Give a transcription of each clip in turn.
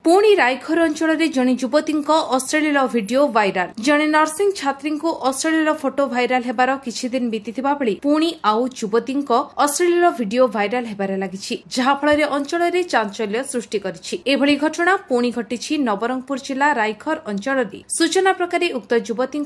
पुणी रायघर अंचल जड़े युवती अश्लील वीडियो भाइराल। जड़े नर्सिंग छात्री को अश्लील फोटो भाइराल हेबार किछि दिन बीतीथिबा बेले पुणी आउ युवती अश्लील वीडियो भाइराल हेबार लागिछि, जहाफल अंचल में चांचल्य सृष्टि करिछि। एभली घटना पुणी घटिछि नवरंगपुर जिला रायघर अंचल में। सूचना प्रकार उक्त युवती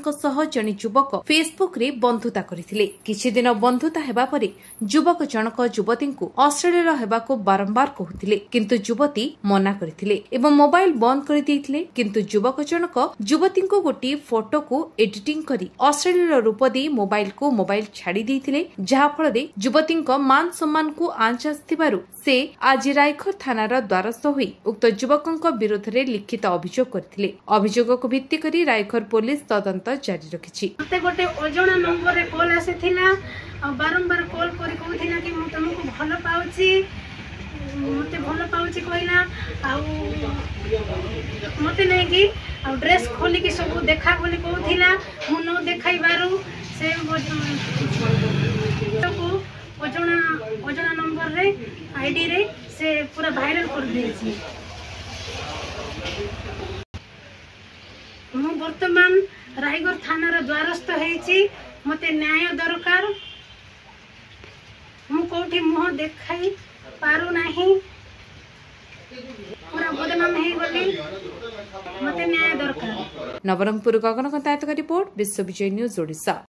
जड़े युवक फेसबुक रे बंधुता करथिले। किछि दिन बंधुता हेबा परे युवक जनक युवती को अश्लील हेबाको बारंबार कहूथिले, किंतु युवती मना करथिले एवं मोबाइल बंद कर देइथिले। किंतु युवक जनक युवती को गोटे फोटो को एडिटिंग करी अश्लील रूप दे मोबाइल छाड़ी देइथिले, जहा फल युवती मान सम्मान को आंच आसथिबारु से आज रायघर थानार द्वारस्थ होई उक्त युवक विरोध में लिखित अभियोग करथिले। अभियोग को भित्ति करी रायघर पुलिस तदंत जारी रखिछि। मते गोटे अजणा नंबर रे कॉल आसीथिला आ बारंबार कॉल करी कहथिला कि मु तुमको भलो पाउची, मते भलो पाउची कहला आ मते नै कि आ ड्रेस खोली कि सब देखा बोली कहथिला। मु न देखाई बारू से को अजणा नंबर रे आईडी रे से पूरा वायरल कर देछि। मु वर्तमान रायगढ़ थानार द्वारस्थ होइछि, मते न्याय दरकार। मु कोठी मुह देखाई पारू नाही, पूरा बदनाम हे गली, मते न्याय दरकार। नवरंगपुर गगन कंतायत का रिपोर्ट, विश्व विजय न्यूज ओडिशा।